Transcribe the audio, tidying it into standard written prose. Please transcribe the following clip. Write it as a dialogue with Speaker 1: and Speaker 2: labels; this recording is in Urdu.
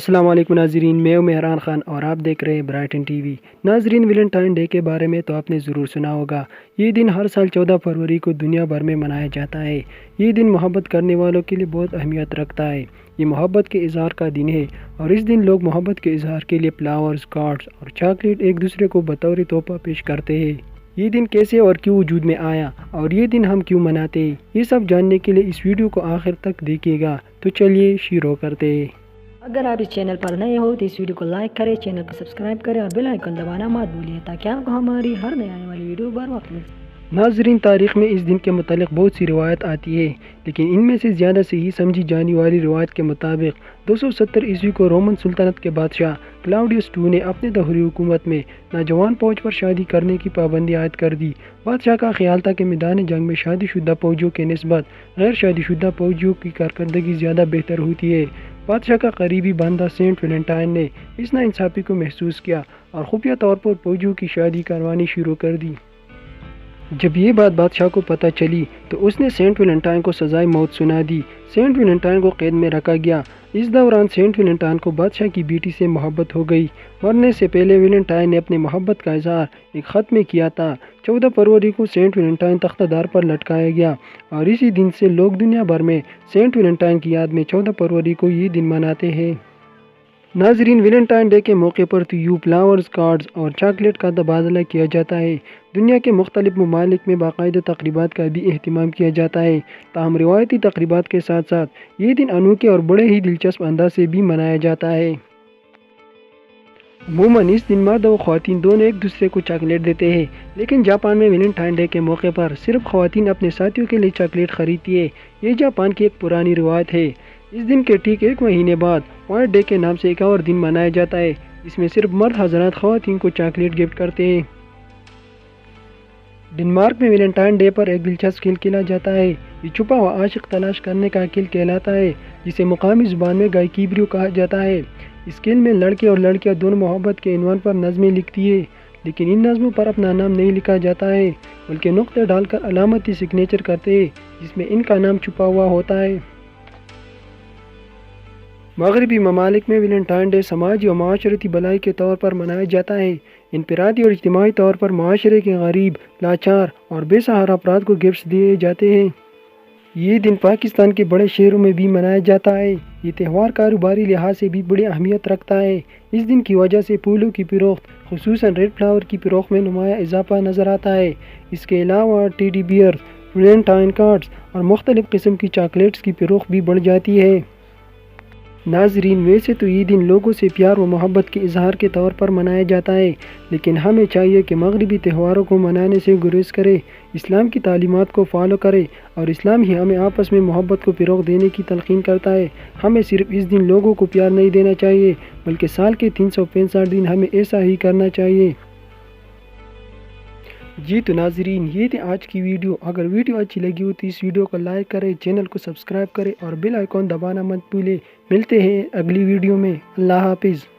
Speaker 1: السلام علیکم ناظرین، میں ہوں مہران خان اور آپ دیکھ رہے ہیں برائٹن ٹی وی۔ ناظرین، ویلنٹائن ڈے کے بارے میں تو آپ نے ضرور سنا ہوگا۔ یہ دن ہر سال 14 فروری کو دنیا بھر میں منایا جاتا ہے۔ یہ دن محبت کرنے والوں کے لیے بہت اہمیت رکھتا ہے۔ یہ محبت کے اظہار کا دن ہے اور اس دن لوگ محبت کے اظہار کے لیے فلاورز، کارڈز اور چاکلیٹ ایک دوسرے کو بطور تحفہ پیش کرتے ہیں۔ یہ دن کیسے اور کیوں وجود میں آیا اور یہ دن ہم کیوں مناتے ہیں، یہ سب جاننے کے لیے اس ویڈیو کو آخر تک دیکھیے گا۔ تو چلیے شروع کرتے ہیں۔
Speaker 2: اگر آپ اس چینل پر نئے ہو تو اس ویڈیو کو لائک کریں، چینل کو سبسکرائب کریں اور بیل آئیکن دبانا مت بھولیے تاکہ آپ کو ہماری ہر نئی آنے والی ویڈیو بر وقت مل سکے۔
Speaker 1: ناظرین، تاریخ میں اس دن کے متعلق بہت سی روایت آتی ہے، لیکن ان میں سے زیادہ صحیح سمجھی جانے والی روایت کے مطابق 270 عیسوی کو رومن سلطنت کے بادشاہ کلاؤڈیوس II نے اپنے دہری حکومت میں نوجوان فوج پر شادی کرنے کی پابندی عائد کر دی۔ بادشاہ کا خیال تھا کہ میدان جنگ میں شادی شدہ فوجیوں کے نسبت غیر شادی شدہ فوجیوں کی کارکردگی زیادہ بہتر ہوتی ہے۔ بادشاہ کا قریبی بندہ سینٹ ویلنٹائن نے اس ناانصافی کو محسوس کیا اور خفیہ طور پر فوجیوں کی شادی کروانی شروع کر دی۔ جب یہ بات بادشاہ کو پتہ چلی تو اس نے سینٹ ویلنٹائن کو سزائے موت سنا دی۔ سینٹ ویلنٹائن کو قید میں رکھا گیا۔ اس دوران سینٹ ویلنٹائن کو بادشاہ کی بیٹی سے محبت ہو گئی۔ مرنے سے پہلے ویلنٹائن نے اپنی محبت کا اظہار ایک خط میں کیا تھا۔ 14 فروری کو سینٹ ویلنٹائن تختہ دار پر لٹکایا گیا اور اسی دن سے لوگ دنیا بھر میں سینٹ ویلنٹائن کی یاد میں 14 فروری کو یہ دن مناتے ہیں۔ ناظرین، ویلنٹائن ڈے کے موقع پر تحائف، فلاورز، کارڈز اور چاکلیٹ کا تبادلہ کیا جاتا ہے۔ دنیا کے مختلف ممالک میں باقاعدہ تقریبات کا بھی اہتمام کیا جاتا ہے۔ تاہم روایتی تقریبات کے ساتھ ساتھ یہ دن انوکھے اور بڑے ہی دلچسپ انداز سے بھی منایا جاتا ہے۔ عموماً اس دن مرد و خواتین دونوں ایک دوسرے کو چاکلیٹ دیتے ہیں، لیکن جاپان میں ویلنٹائن ڈے کے موقع پر صرف خواتین اپنے ساتھیوں کے لیے چاکلیٹ خریدتی ہیں۔ یہ جاپان کی ایک پرانی روایت ہے۔ اس دن کے ٹھیک ایک مہینے بعد وائٹ ڈے کے نام سے ایک اور دن منایا جاتا ہے۔ اس میں صرف مرد حضرات خواتین کو چاکلیٹ گفٹ کرتے ہیں۔ ڈنمارک میں ویلنٹائن ڈے پر ایک دلچسپ کھیل کھیلا جاتا ہے۔ یہ چھپا ہوا عاشق تلاش کرنے کا کھیل کہلاتا ہے، جسے مقامی زبان میں گائکیبریو کہا جاتا ہے۔ اس کھیل میں لڑکے اور لڑکیاں دونوں محبت کے عنوان پر نظمیں لکھتی ہیں، لیکن ان نظموں پر اپنا نام نہیں لکھا جاتا ہے، بلکہ نقطے ڈال کر علامتی سگنیچر کرتے ہیں جس میں ان کا نام چھپا ہوا ہوتا ہے۔ مغربی ممالک میں ویلنٹائن ڈے سماجی و معاشرتی بھلائی کے طور پر منایا جاتا ہے۔ انفرادی اور اجتماعی طور پر معاشرے کے غریب، لاچار اور بے سہارا افراد کو گفٹس دیے جاتے ہیں۔ یہ دن پاکستان کے بڑے شہروں میں بھی منایا جاتا ہے۔ یہ تہوار کاروباری لحاظ سے بھی بڑی اہمیت رکھتا ہے۔ اس دن کی وجہ سے پھولوں کی فروخت، خصوصاً ریڈ فلاور کی فروخت میں نمایاں اضافہ نظر آتا ہے۔ اس کے علاوہ ٹیڈی بیئرز، ویلنٹائن کارڈز اور مختلف قسم کی چاکلیٹس کی فروخت بھی بڑھ جاتی ہے۔ ناظرین، ویسے تو یہ دن لوگوں سے پیار و محبت کے اظہار کے طور پر منایا جاتا ہے، لیکن ہمیں چاہیے کہ مغربی تہواروں کو منانے سے گریز کریں، اسلام کی تعلیمات کو فالو کریں، اور اسلام ہی ہمیں آپس میں محبت کو فروغ دینے کی تلقین کرتا ہے۔ ہمیں صرف اس دن لوگوں کو پیار نہیں دینا چاہیے، بلکہ سال کے 365 دن ہمیں ایسا ہی کرنا چاہیے۔ جی تو ناظرین، یہ تھی آج کی ویڈیو۔ اگر ویڈیو اچھی لگی ہو تو اس ویڈیو کو لائک کریں، چینل کو سبسکرائب کریں اور بیل آئیکن دبانا مت بھولیں۔ ملتے ہیں اگلی ویڈیو میں۔ اللہ حافظ۔